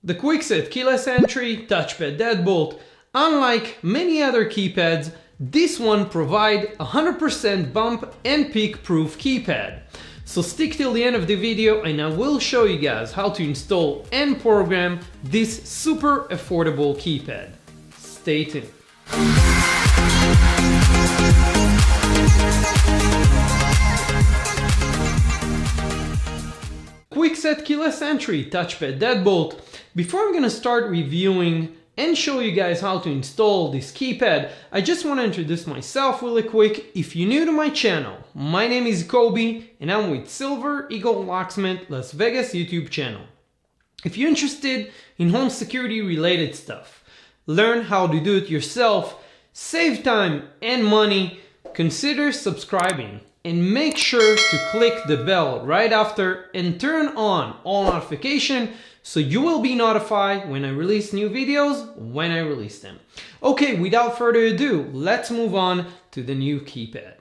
The Kwikset keyless entry touchpad deadbolt, unlike many other keypads, this one provides 100% bump and peak proof keypad. So stick till the end of the video and I will show you guys how to install and program this super affordable keypad. Stay tuned. Kwikset keyless entry touchpad deadbolt. Before I'm gonna start reviewing and show you guys how to install this keypad, I just want to introduce myself really quick. If you're new to my channel, my name is Kobe and I'm with Silver Eagle Locksmith Las Vegas YouTube channel. If you're interested in home security related stuff, learn how to do it yourself, save time and money, consider subscribing and make sure to click the bell right after and turn on all notifications so you will be notified when I release new videos when I release them. Okay, without further ado, let's move on to the new keypad.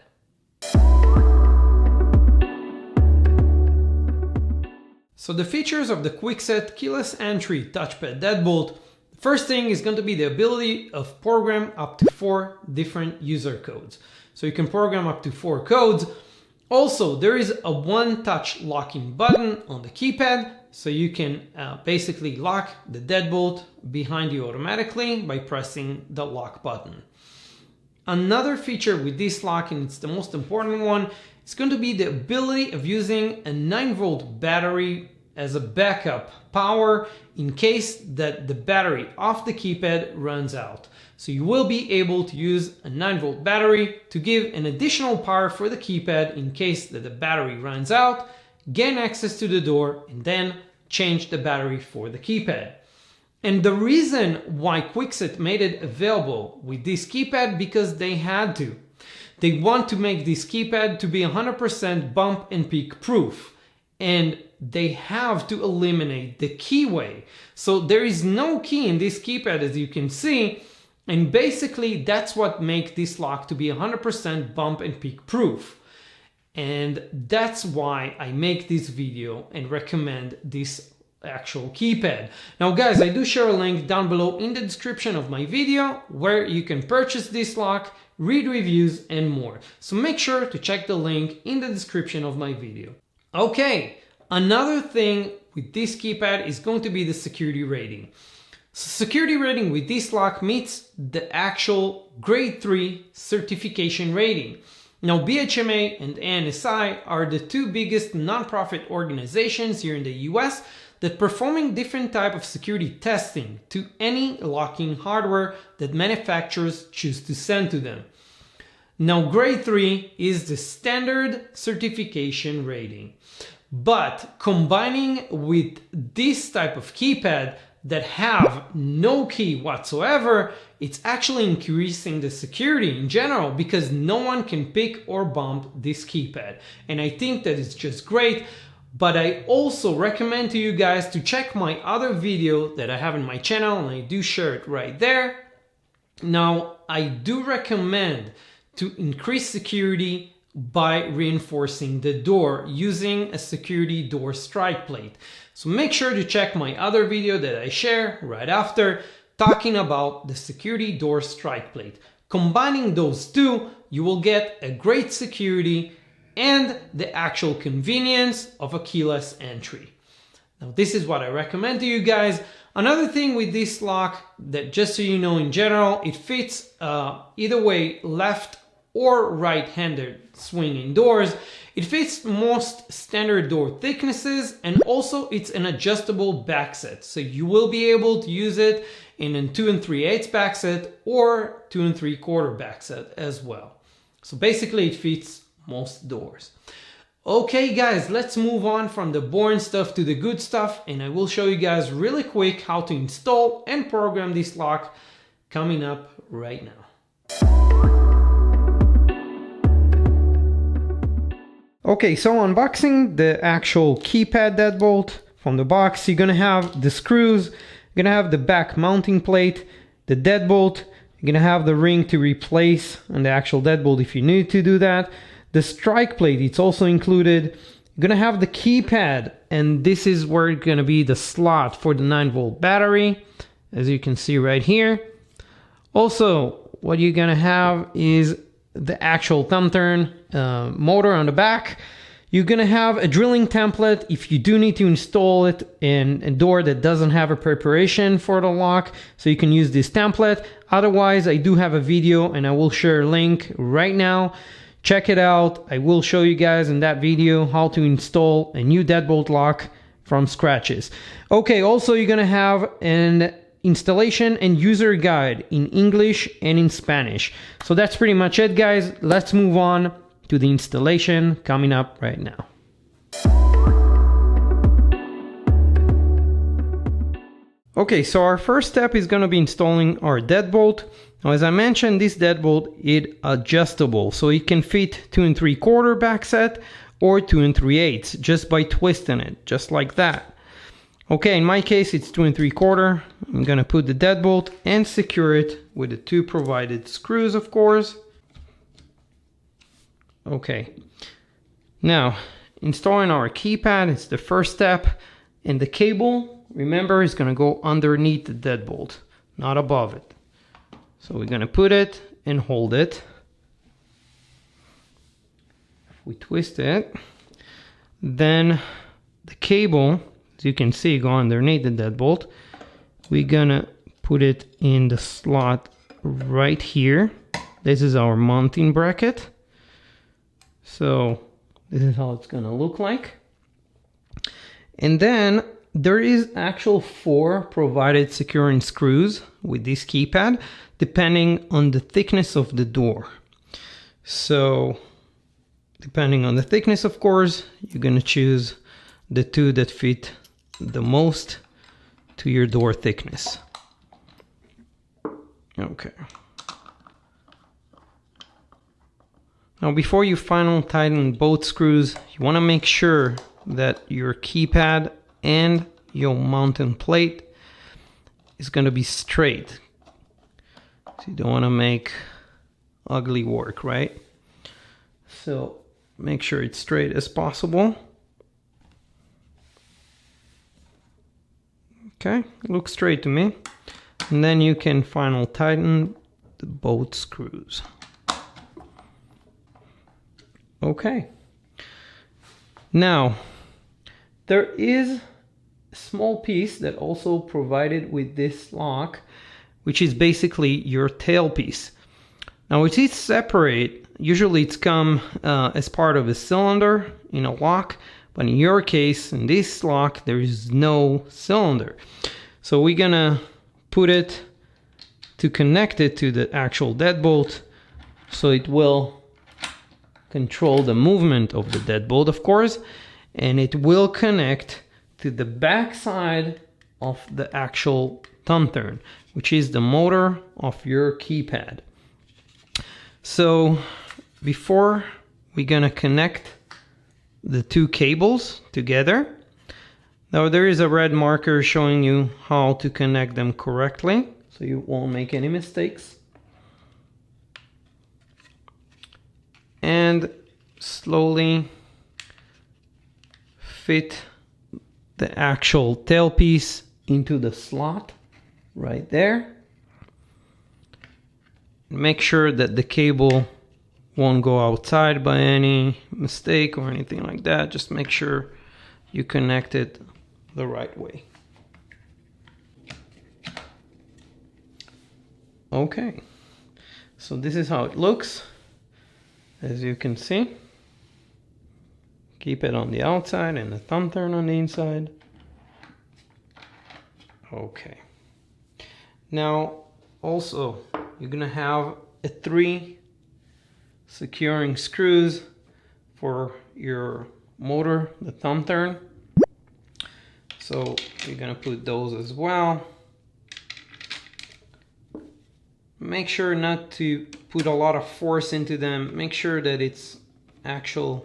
So the features of the Kwikset keyless entry touchpad deadbolt. First thing is going to be the ability of program up to 4 different user codes. So you can program up to 4 codes. Also, there is a one-touch locking button on the keypad, so you can basically lock the deadbolt behind you automatically by pressing the lock button. Another feature with this lock, and it's the most important one, is going to be the ability of using a 9-volt battery as a backup power in case that the battery of the keypad runs out. So you will be able to use a 9-volt battery to give an additional power for the keypad in case that the battery runs out, gain access to the door, and then change the battery for the keypad. And the reason why Kwikset made it available with this keypad, because they had to. They want to make this keypad to be 100% bump and peak proof. And they have to eliminate the keyway. So there is no key in this keypad, as you can see. And basically that's what makes this lock to be 100% bump and peak proof. And that's why I make this video and recommend this actual keypad. Now guys, I do share a link down below in the description of my video where you can purchase this lock, read reviews and more. So make sure to check the link in the description of my video. Okay, another thing with this keypad is going to be the security rating. So security rating with this lock meets the actual grade 3 certification rating. Now BHMA and ANSI are the 2 biggest non-profit organizations here in the US that performing different type of security testing to any locking hardware that manufacturers choose to send to them. Now grade 3 is the standard certification rating, but combining with this type of keypad that have no key whatsoever, it's actually increasing the security in general because no one can pick or bump this keypad. And I think that it's just great, but I also recommend to you guys to check my other video that I have in my channel, and I do share it right there. Now, I do recommend to increase security by reinforcing the door using a security door strike plate. So make sure to check my other video that I share right after, talking about the security door strike plate. Combining those two, you will get a great security and the actual convenience of a keyless entry. Now this is what I recommend to you guys. Another thing with this lock, that just so you know in general, it fits either way, left or right-handed swinging doors. It fits most standard door thicknesses, and also it's an adjustable back set. So you will be able to use it in a 2 3/8 back set or 2 3/4 back set as well. So basically it fits most doors. Okay guys, let's move on from the boring stuff to the good stuff, and I will show you guys really quick how to install and program this lock coming up right now. Okay, so unboxing the actual keypad deadbolt from the box, you're gonna have the screws, you're gonna have the back mounting plate, the deadbolt, you're gonna have the ring to replace on the actual deadbolt if you need to do that, the strike plate, it's also included, You're gonna have the keypad, and this is where it's gonna be the slot for the 9-volt battery, as you can see right here. Also, what you're gonna have is the actual thumb turn motor on the back. You're gonna have a drilling template if you do need to install it in a door that doesn't have a preparation for the lock, so you can use this template. Otherwise, I do have a video and I will share a link right now. Check it out. I will show you guys in that video how to install a new deadbolt lock from scratches. Okay, also you're gonna have an installation and user guide in English and in Spanish. So that's pretty much it, guys. Let's move on to the installation coming up right now. Okay, so our first step is going to be installing our deadbolt. Now, as I mentioned, this deadbolt is adjustable, so it can fit 2 3/4 back set or 2 3/8 just by twisting it, just like that. Okay, in my case, it's 2 3/4. I'm going to put the deadbolt and secure it with the 2 provided screws, of course. Okay, now installing our keypad is the first step, and the cable, remember, is going to go underneath the deadbolt, not above it. So we're going to put it and hold it. If we twist it, then the cable, as you can see, go underneath the deadbolt. We're going to put it in the slot right here. This is our mounting bracket. So this is how it's going to look like. And then there is actual 4 provided securing screws with this keypad, depending on the thickness of the door. So depending on the thickness, of course, you're going to choose the 2 that fit the most to your door thickness. Okay. Now, before you finally tighten both screws, you want to make sure that your keypad and your mounting plate is going to be straight. So you don't want to make ugly work, right? So make sure it's straight as possible. Okay, looks straight to me. And then you can finally tighten both screws. Okay. Now, there is a small piece that also provided with this lock, which is basically your tailpiece. Now, it is separate. Usually it's come as part of a cylinder in a lock, but in your case, in this lock, there is no cylinder. So we're gonna put it to connect it to the actual deadbolt, so it will control the movement of the deadbolt, of course, and it will connect to the back side of the actual thumb turn, which is the motor of your keypad. So before we're gonna connect the 2 cables together, now there is a red marker showing you how to connect them correctly, so you won't make any mistakes. And slowly fit the actual tailpiece into the slot right there. Make sure that the cable won't go outside by any mistake or anything like that. Just make sure you connect it the right way. Okay, so this is how it looks. As you can see, keep it on the outside and the thumb turn on the inside. Okay. Now, also, you're gonna have 3 securing screws for your motor, the thumb turn. So you're gonna put those as well. Make sure not to put a lot of force into them. Make sure that it's actual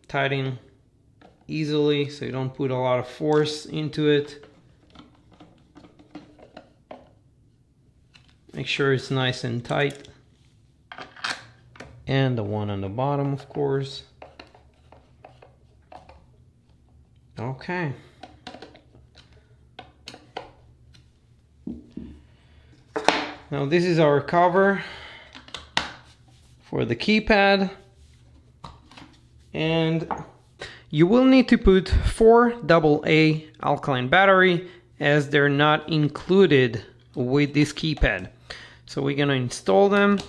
tightening easily, so you don't put a lot of force into it. Make sure it's nice and tight. And the one on the bottom, of course. Okay. Now this is our cover for the keypad, and you will need to put 4 AA alkaline battery, as they're not included with this keypad. So we're gonna install them,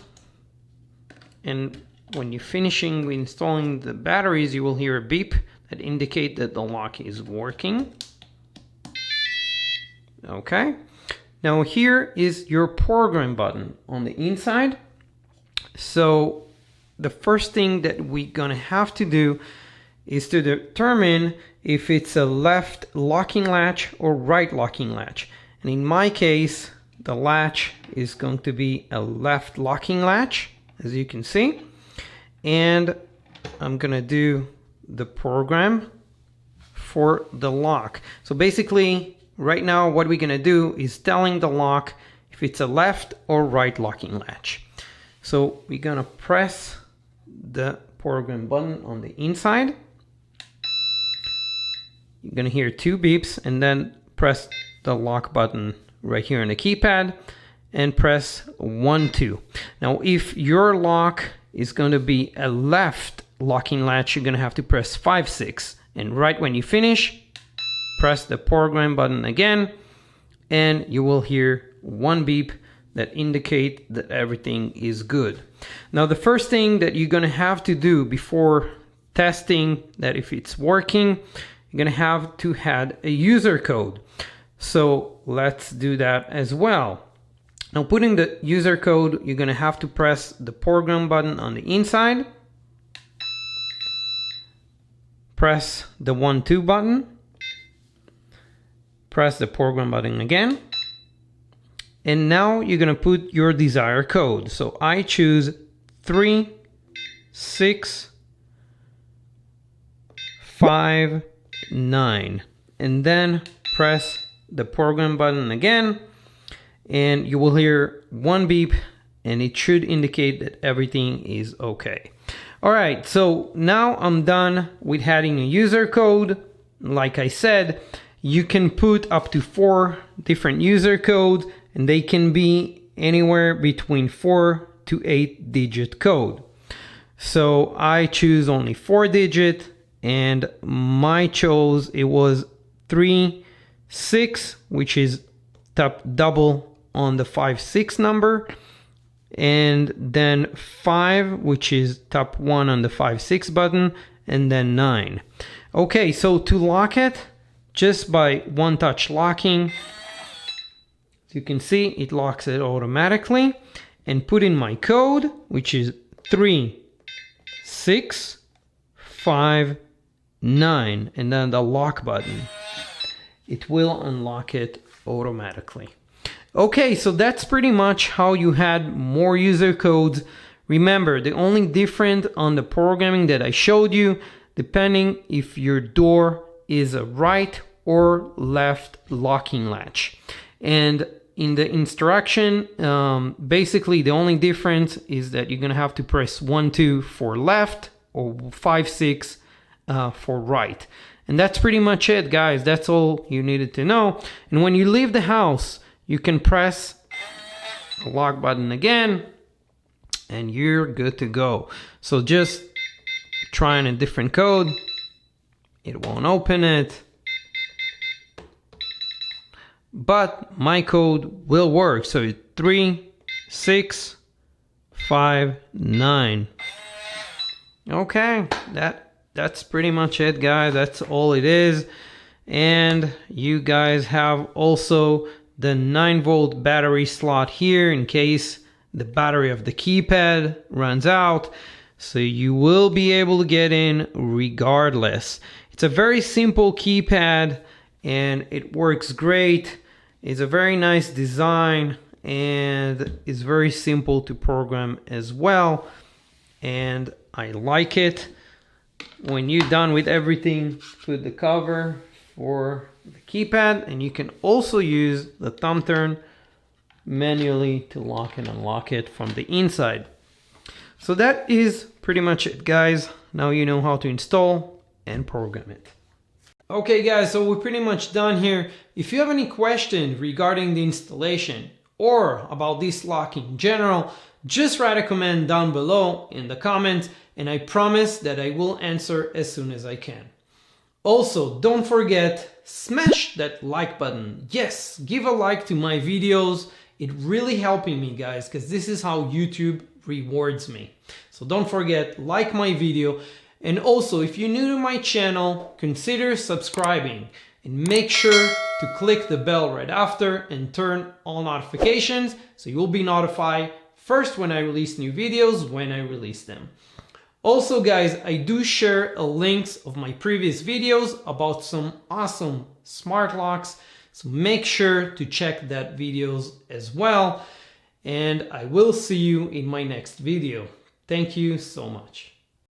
and when you're finishing with installing the batteries, you will hear a beep that indicate that the lock is working. Okay. Now here is your program button on the inside. So the first thing that we're gonna have to do is to determine if it's a left locking latch or right locking latch. And in my case, the latch is going to be a left locking latch, as you can see. And I'm gonna do the program for the lock. So basically, right now what we're gonna do is telling the lock if it's a left or right locking latch. So we're gonna press the program button on the inside. You're gonna hear 2 beeps, and then press the lock button right here on the keypad and press 1, 2. Now if your lock is going to be a left locking latch, you're going to have to press 5, 6, and right when you finish, press the program button again, and you will hear 1 beep that indicate that everything is good. Now the first thing that you're going to have to do before testing that if it's working, you're going to have to add a user code. So let's do that as well. Now putting the user code, you're going to have to press the program button on the inside. Press the 1, 2 button. Press the program button again. And now you're going to put your desired code. So I choose 3, 6, 5, 9. And then press the program button again. And you will hear 1 beep, and it should indicate that everything is okay. All right, so now I'm done with adding a user code. Like I said, you can put up to 4 different user codes, and they can be anywhere between 4 to 8 digit code. So I choose only 4 digit, and my choice, it was 3, 6, which is top double on the 5, 6 number, and then 5, which is top 1 on the 5, 6 button, and then 9. Okay, so to lock it, just by one touch locking, as you can see, it locks it automatically. And put in my code, which is 3, 6, 5, 9, and then the lock button. It will unlock it automatically. Okay, so that's pretty much how you had more user codes. Remember, the only difference on the programming that I showed you, depending if your door is a right or left locking latch. And in the instruction, basically the only difference is that you're gonna have to press 1, 2 for left or 5, 6 for right. And that's pretty much it, guys. That's all you needed to know. And when you leave the house, you can press the lock button again, and you're good to go. So just trying a different code, it won't open it. But my code will work. So it's 3, 6, 5, 9. Okay, that's pretty much it, guys. That's all it is. And you guys have also the 9-volt battery slot here in case the battery of the keypad runs out. So you will be able to get in regardless. It's a very simple keypad and it works great. It's a very nice design and it's very simple to program as well. And I like it. When you're done with everything, put the cover for the keypad, and you can also use the thumb turn manually to lock and unlock it from the inside. So that is pretty much it, guys. Now you know how to install and program it. Okay guys, so we're pretty much done here. If you have any questions regarding the installation or about this lock in general, just write a comment down below in the comments and I promise that I will answer as soon as I can. Also, don't forget, smash that like button. Yes, give a like to my videos. It really helping me guys, because this is how YouTube rewards me. So don't forget, like my video. And also, if you're new to my channel, consider subscribing and make sure to click the bell right after and turn on notifications so you'll be notified first when I release new videos when I release them. Also guys, I do share links of my previous videos about some awesome smart locks, so make sure to check that videos as well. And I will see you in my next video. Thank you so much.